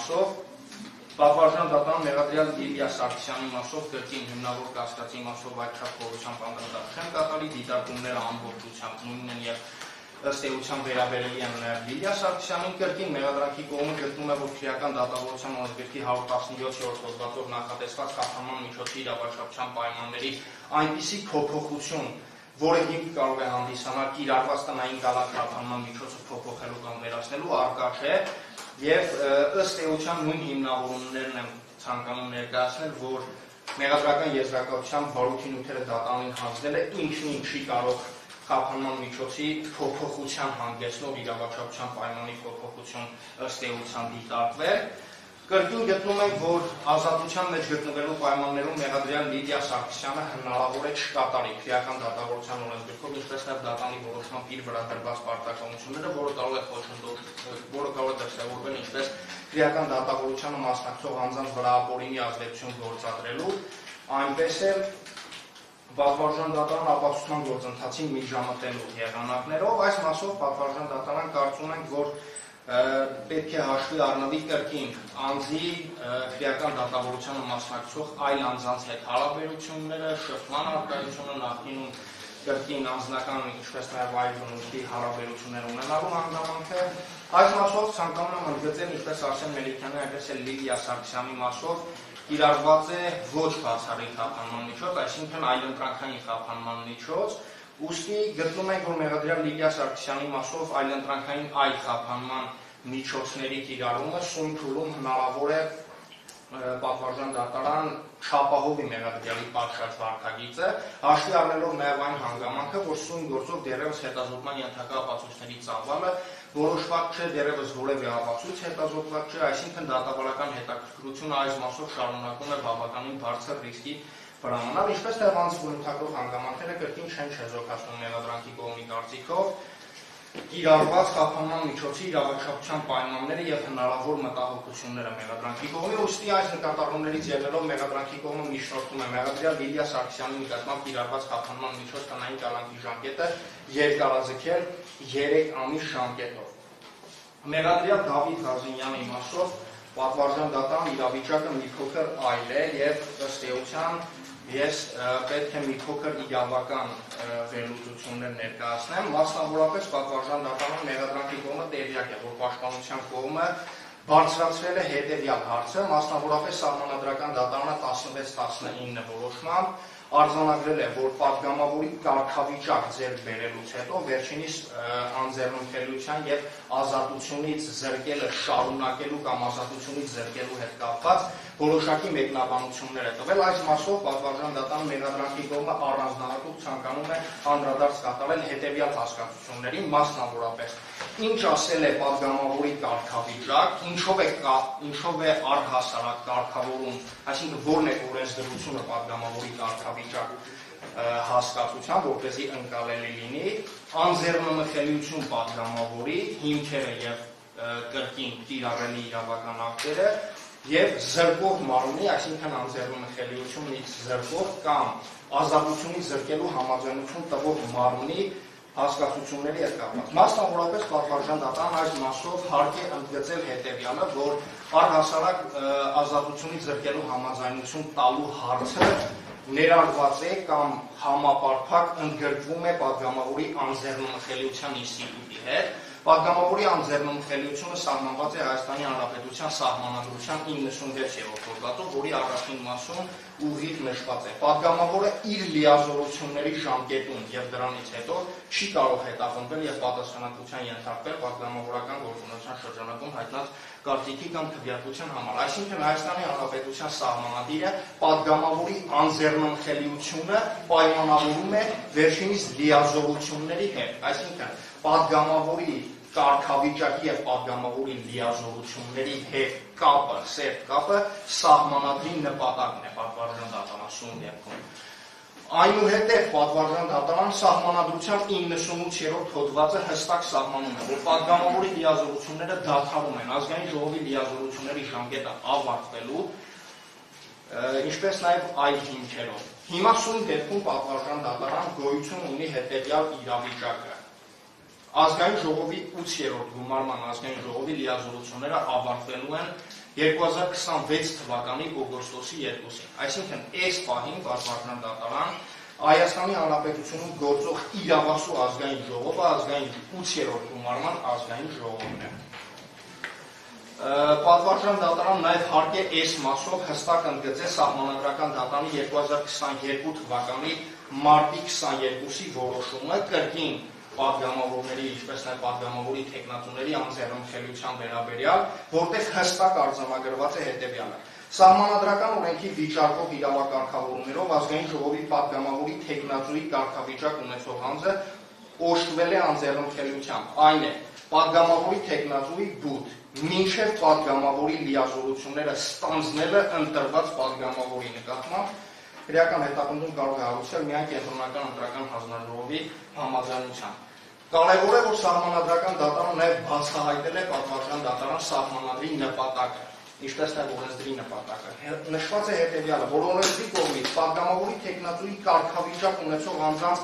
մասով, Պատվարժան դատարան մեղադրյալ Լիլիա Սարգսյանի մասով կրկին հիմնավոր կասկածի մասով այդ չափ խորությամբ անդրադարձ չեն կատարի, դիտարկումները ամբողջությամբ նույնն են եւ ըստ էության վերաբերելի են նաեւ Լիլիա Սարգսյանին, կրկին մեղադրանքի կողմը գտնում է, որ քրեական դատավորության օրենսգրքի 117-րդ հոդվածով նախատեսված խափանման միջոցի իրավաչափչական պայմանների այնպիսի փոփոխություն, որը հիմք կարող է հանդիսանալ կիրառված տնային գալակ խափանման միջոցը փոփոխելու կամ վերացնելու առկա չէ, եւ ըստ էության նույն հիմնավորումներն են ցանկանում ներկայացնել, որ մեղադրական եզրակացության բարույթի նյութերը դատարանին հանձնելը ինքնին չի կարող խափանման միջոցի փոփոխության հանգեցնող իրավաչափչական պայմանի փոփոխություն ըստ էության դիտարկվել։ Կրկին գտնում ենք, որ ազատության մեջ գտնվելու պայմաններում մեղադրյալ Լիլիա Սարգսյանը հնարավոր է չկատարի քրեական դատավորության օրենսգրքով, ինչպես նաև դատարանի որոշմամբ իր վրա դրված պարտականությունները, որը կարող է դրսևորվել ինչպես քրեական դատավորությանը մասնակցող անձանց վրա ապօրինի ազդեցություն գործադրելու, այնպես էլ պատվարժան դատարան ապացուցման գործընթացին միջամտելու եղանակներով։ Այս մասով պատվարժան դատարան կարծում ենք, որ պետք է հաշվի առնվի կրկին անձի քրեական դատավորությանը մասնակցող այլ անձանց հետ հարաբերությունները, շփման առկայությունը, նախկինում կրկին անձնական, ինչպես նաև այլ բնույթի հարաբերություններ ունենալու հանգամանքը։ Այս մասով ցանկանում եմ ընդգծել, ինչպես Արսեն Մելիքյանի, այնպես էլ Լիլիա Սարգսյանի մասով կիրառված է ոչ բացառիկ խափանման միջոց, այսինքն այլընտրանքային խափանման միջոց, ուստի գտնում ենք, որ մեղադրյալ Լիլիա Սարգսյանի մասով այլընտրանքային այլ խափանման միջոցների կիրառումը սույն փուլում հնարավոր է պատվարժան դատարան չապահովի մեղադրյալի պատշաճ վարքագիծը, հաշվի առնելով նաև այն հանգամանքը, որ սույն գործով դեռևս հետազոտման ենթակա ապացույցների ծավալը որոշված չէ, դեռևս որևէ ապացույց հետազոտված չէ, այսինքն դատավարական հետաքրքրությունը այս մասով շարունակում է բավականին բարձր ռիսկի վրա մնալ, ինչպես նաև անձ բնութագրող հանգամանքները կրկին չեն չեզոքացնում մեղադրանքի կողմի կարծիքով կիրառված խափանման միջոցի իրավաչափչական պայմանները եւ հնարավոր մտահոգությունները մեղադրանքի կողմի, ուստի այս նկատառումներից ելնելով մեղադրանքի կողմը միջնորդում է մեղադրյալ Լիլիա Սարգսյանի նկատմամբ կիրառված խափանման միջոց տնային կալանքի ժամկետը երկարաձգել 3 ամիս ժամկետով։ Մեղադրյալ Դավիթ Հազինյանի մասով պատվարժան դատարան իրավիճակը մի փոքր այլ է եւ ըստ էության ես պետք է մի փոքր իրավական վերլուծություններ ներկայացնեմ, մասնավորապես պատվարժան դատարան մեղադրանքի կողմը տեղյակ է, որ պաշտպանության կողմը բարձրացրել է հետևյալ հարցը, մասնավորապես սահմանադրական դատարանը 16-19 որոշմամբ արձանագրել է, որ պատգամավորի կարգավիճակ ձեռք բերելուց հետո վերջինիս անձեռնունքելիության եւ ազատությունից զրկելը շարունակելու կամ ազատությունից զրկելու հետ կապված որոշակի մեկնաբանություններ է տվել։ Այս մասով պատվարժան դատարանը մեղադրանքի կողմը առանձնահատուկ ցանկանում է անդրադարձ կատարել հետևյալ հասկացություններին, մասնավորապես ինչ ասել է պատգամավորի կարգավիճակ, ինչով է առհասարակ կարգավորում, այսինքն որն է օրենսդրությունը պատգամավորի կարգավիճակ հասկացության, որպեսզի ընկալելի լինի, անձեռնմխելիություն պատգամավորի, հիմքերը եւ կրկին կիրառելի իրավական ակտերը եւ զրկող մարմնի, այսինքն անձեռնմխելիությունից զրկող կամ ազատությունից զրկելու համաձայնություն տվող մարմնի հասկացությունների հետ կապված։ Մասնավորապես պատվարժան դատարան այս մասով հարկ է ընդգծել հետևյալը, որ առհասարակ ազատությունից զրկելու համաձայնություն տալու հարցը ներառված է կամ համապարփակ ընդգրկվում է պատգամավորի անձեռնմխելիության ինստիտուտի հետ։ Պատգամավորի անձեռնմխելիությունը սահմանված է Հայաստանի Հանրապետության Սահմանադրության 96-րդ հոդվածով, որի առաջին մասում ուղիղ նշված է. պատգամավորը իր լիազորությունների ժամկետում եւ դրանից հետո չի կարող հետախմբվել եւ պատասխանատվության ենթարկվել պատգամավորական գործունեության շրջանակում հայտնած կարծիքի կամ քվեարկության համար։ Այսինքն Հայաստանի Հանրապետության Սահմանադիրը պատգամավորի անձեռնմխելիությունը պայմանավորում է վերջինիս լիազորությունների հետ, այսինքն պատգամավորի կարգավիճակի եւ պատգամավորի լիազորությունների հետ կապը, սերտ կապը սահմանադրի նպատակն է պատվարժան դատարան դեպքում։ Այնուհետև պատվարժան դատարան սահմանադրության 98-րդ հոդվածը հստակ սահմանում է, որ պատգամավորի լիազորությունները դադարում են ազգային ժողովի լիազորությունների ժամկետը ավարտվելու, ինչպես նաև այլ հիմքերով։ Հիմա սույն դեպքում պատվարժան դատարան գոյություն ունի հետևյալ իրավիճակը։ ազգային ժողովի 8-րդ գումարման ազգային ժողովի լիազորությունները ավարտվելու են 2026 թվականի օգոստոսի 2-ին։ Այսինքն այս պահին Պատվարժան դատարան Հայաստանի Հանրապետությունում գործող իրավասու ազգային ժողովը ազգային 8-րդ գումարման ազգային ժողովն է։ Պատվարժան դատարան նաև հարկ է այս մասով հստակ ընդգծել Սահմանադրական դատարանի 2022 թվականի մարտի 22-ի որոշումը կրկին պատգամավորների, ինչպես նաև պատգամավորի թեկնածուների անձեռնմխելիության վերաբերյալ, որտեղ հստակ արձանագրված է հետևյալը. Սահմանադրական օրենքի վիճակով իրավակարգավորումներով ազգային ժողովի պատգամավորի թեկնածուի կարգավիճակ ունեցող անձը օժտվել է անձեռնմխելիությամբ, այն է պատգամավորի թեկնածուի բուտ, մինչև պատգամավորի լիազորությունները ստանձնելը ընտրված պատգամավորի նկատմամբ քրեական հետապնդում կարող է հարուցել միայն կենտրոնական ընտրական հանձնաժողովի համաձայնությամբ։ Կարևոր է, որ Սահմանադրական դատարանը նաև բացահայտել է Պատվարժան դատարան սահմանադրի նպատակը, ինչպես նաև օրենսդրի նպատակը։ Նշված է հետևյալը, որ օրենսդրի կողմից պատգամավորի թեկնածուի կարգավիճակ ունեցող անձանց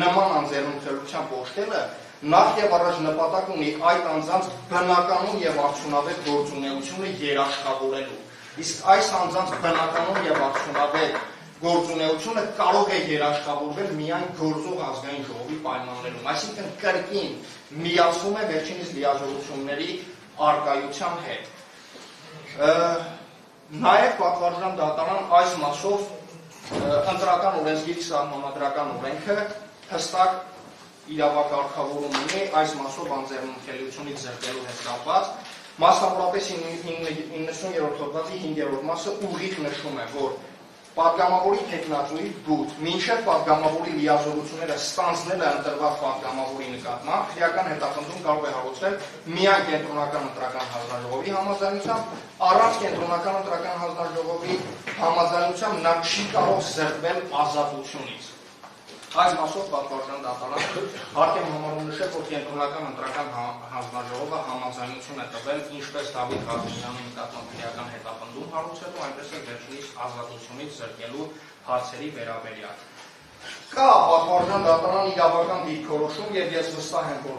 նման անձեռնմխելիությամբ օժտելը նախ եւ առաջ նպատակ ունի այդ անձանց բնականon եւ արդյունավետ գործունեությունը երաշխավորելու։ Իսկ այս անձանց բնականon եւ արդյունավետ գործունեությունը կարող է երաշխավորվել միայն գործող ազգային ժողովի պայմաններում, այսինքն կրկին միացվում է վերջինիս լիազորությունների առկայության հետ։ Նաև Պատվարժան դատարան այս մասով ընտրական օրենսգիրի սահմանադրական օրենքը հստակ իրավակարգավորում ունի այս մասով անձեռնմխելիությունից զրկելու հետ կապված, մասնավորապես 90-րդ հոդվածի 5-րդ մասը ուղիղ նշում է, որ պատգամավորի թեկնածուի բուտ, մինչև պատգամավորի լիազորությունները ստանձնելը ընտրված պատգամավորի նկատմամբ քրեական հետապնդում կարող է հարուցվել միայն կենտրոնական ընտրական հանձնաժողովի համաձայնությամբ, առանց կենտրոնական ընտրական հանձնաժողովի համաձայնությամբ նա չի կարող զրկվել ազատությունից։ Այս մասով Պատվարժան դատարանը հարկ է համարում նշել, որ կենտրոնական ընտրական հանձնաժողովը համաձայնություն է տվել ինչպես Դավիթ Ղազարյանի նկատմամբ քրեական հետապնդում հարուցելու, այնպես էլ վերջինիս ազատությունից զրկելու հարցերի վերաբերյալ։ Կա Պատվարժան դատարանի իրավական դիրքորոշում եւ ես վստահ եմ, որ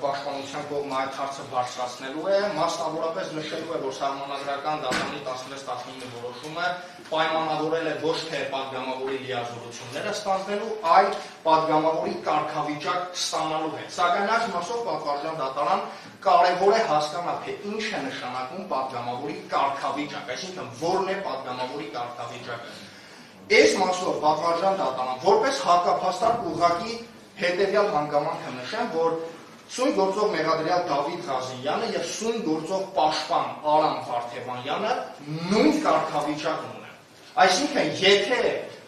պաշտպանության կողմը այդ հարցը բարձրացնելու է, մասնավորապես նշելու է, որ Սահմանադրական դատարանի 16-19 որոշումը պայմանավորել է ոչ թե պատգամավորի լիազորությունները ստանձնելու, այլ պատգամավորի կարգավիճակ ստանալու հետ։ Սակայն այս մասով Պատվարժան դատարան կարևոր է հասկանալ, թե ինչ է նշանակում պատգամավորի կարգավիճակ, այսինքն որն է պատգամավորի կարգավիճակը։ Այս մասով Պատվարժան դատարան որպես հակափաստարկ ուղղակի հետևյալ հանգամանքը նշեմ, որ սույն գործող մեղադրյալ Դավիթ Ղազարյանը եւ սույն գործող պաշտպան Արամ Վարդևանյանը նույն կարգավիճակն ունեն։ Այսինքն, եթե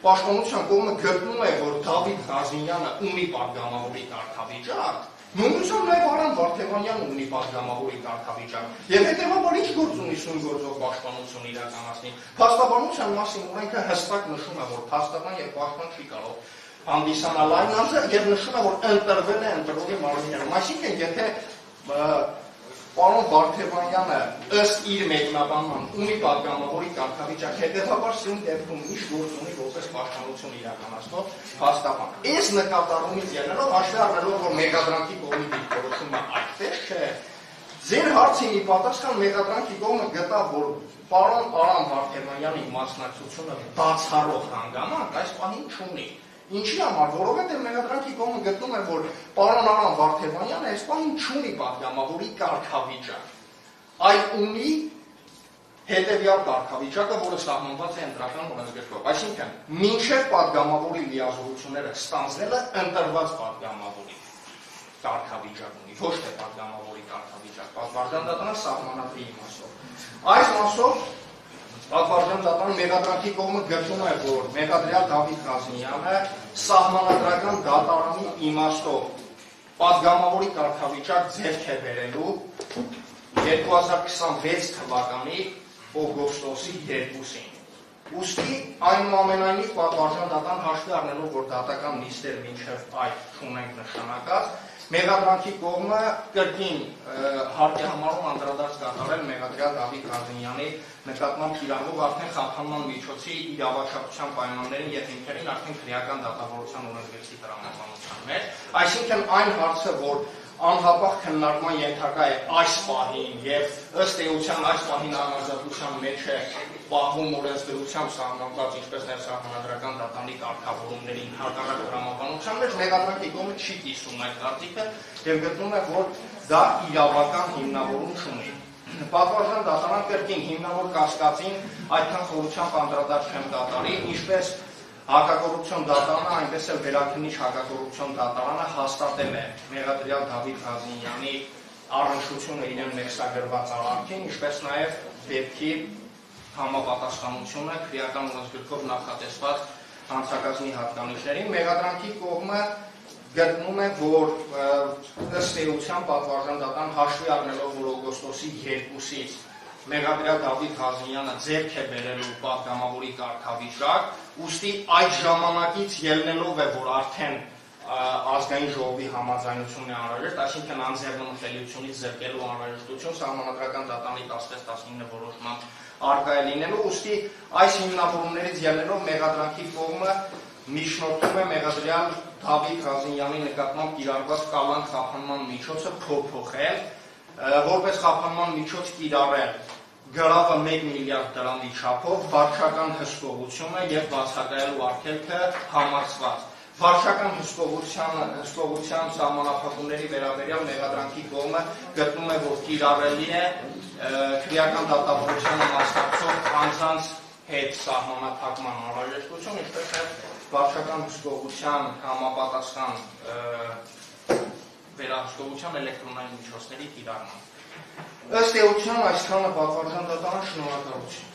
պաշտպանության կողմը գտնում է, որ Դավիթ Ղազարյանը ունի պատգամավորի կարգավիճակ, նույնիսկ նաև Արամ Վարդևանյանը ունի պատգամավորի կարգավիճակ։ Եվ հետևաբար ինչ գործ ունի սույն գործող պաշտպանություն իրականացնի։ Փաստաբանության մասին օրենքը հստակ նշում է, որ փաստաբան եւ պաշտպան չի կարող հանդիսանալ այն անձը եւ նշում է, որ ընտրվել է ընտրողի մարմիններում։ Այսինքն, եթե պարոն Վարդևանյանը ըստ իր մեկնաբանման ունի պատգամավորի կարգավիճակ, հետևաբար սույն դեպքում ինչ գործ ունի որպես պաշտպանություն իրականացնող փաստաբան։ Այս նկատառումից ելնելով հաշվի առնելով, որ մեղադրանքի կողմի դիրքորոշումը այդպես չէ, ձեր հարցին ի պատասխան մեղադրանքի կողմը գտավ, որ պարոն Արամ Վարդևանյանի մասնակցությունը բացառող հանգամանք այս պահին չունի։ Ինչի համար, որովհետև մեղադրանքի կողմը գտնում է, որ պարոն Արամ Վարդևանյանը այս պահին չունի պատգամավորի կարգավիճակ, այլ ունի հետևյալ կարգավիճակը, որը սահմանված է ընտրական օրենսգրքով։ Այսինքն, մինչև պատգամավորի լիազորությունները ստանձնելը ընտրված պատգամավորի կարգավիճակ ունի, ոչ թե պատգամավորի կարգավիճակ։ Պատվարժան դատարանը սահմանադրի իմաստով։ Այս մասով Պատվարժան դատարանը մեղադրանքի կողմը գտնում է, որ մեղադրյալ Դավիթ Ղազարյանը սահմանադրական դատարանի իմաստով պատգամավորի կարգավիճակ ձեռք է բերելու 2026 թվականի օգոստոսի 2-ին։ Ուստի այնուամենայնիվ Պատվարժան դատարան հաշվի առնելով, որ դատական նիստեր մինչև այդ չունենք նշանակած, մեղադրանքի կողմը կրկին հարկ է համարում անդրադարձ կատարել մեղադրյալ Դավիթ Ղազարյանի նկատմամբ կիրառվող արդեն խախտման միջոցի իրավաչափության պայմաններին եւ հիմքերին արդեն քրեական դատավորության օրենսգրքի տրամաբանության մեջ, այսինքն այն հարցը, որ անհապաղ քննարկման ենթակա է այս պահին եւ ըստ էության այս պահին անազատության մեջ է պահվում օրենսդրությամբ սահմանված ինչպես նաև սահմանադրական դատանի կարգավորումներին հակառակ տրամաբանության մեջ մեղադրանքի կողմը չի կիսում այդ կարծիքը եւ գտնում է, որ դա իրավական հիմնավորում չունի։ Պատվարժան դատարան կրկին հիմնավոր կասկածին այդքան խորությամբ անդրադարձ չեմ դատարի, ինչպես հակակոռուպցիոն դատարանը, այնպես էլ վերաքննիչ հակակոռուպցիոն դատարանը հաստատել է մեղադրյալ Դավիթ Ղազնյանի առնչությունը իրեն մեկսագրված արարքին, ինչպես նաև դեպքի համապատասխանությունը քրեական օրենսգրքով նախատեսված հանցագործի հատկանիշներին։ Մեղադրանքի կողմը գտնում է, որ ըստ էության պատվարժան դատարան հաշվի առնելով, որ օգոստոսի 2-ից մեղադրյալ Դավիթ Ղազնյանը ձեռք է բերելու պատգամավորի կարգավիճակ, ուստի այդ ժամանակից ելնելով է, որ արդեն ազգային ժողովի համաձայնությունն է անհրաժեշտ, այսինքն անձեռնմխելիությունից զրկելու անհրաժեշտություն սահմանադրական դատանի 16-19 որոշման առկա է լինելու, ուստի այս հիմնավորումներից ելնելով մեղադրանքի կողմը միջնորդում է մեղադրյալ Դավիթ Ղազնյանի նկատմամբ կիրառված կալանք խափանման միջոցը փոփոխել, որպես խափանման միջոց կիրառել գրավը 1 միլիարդ դրամի չափով վարչական հսկողությունը եւ բացակայելու արգելքը համարցված։ Վարչական հսկողության սահմանափակումների վերաբերյալ մեղադրանքի կողմը գտնում է, որ կիրառելի է քրեական դատավորությանը մասնակցող անձանց հետ սահմանափակման անհրաժեշտություն, ինչպես նաև վարչական հսկողության համապատասխան վերահսկողության էլեկտրոնային միջոցների կիրառման։ Ըստ էության այսքանը պատվարժան դատարան, շնորհակալություն։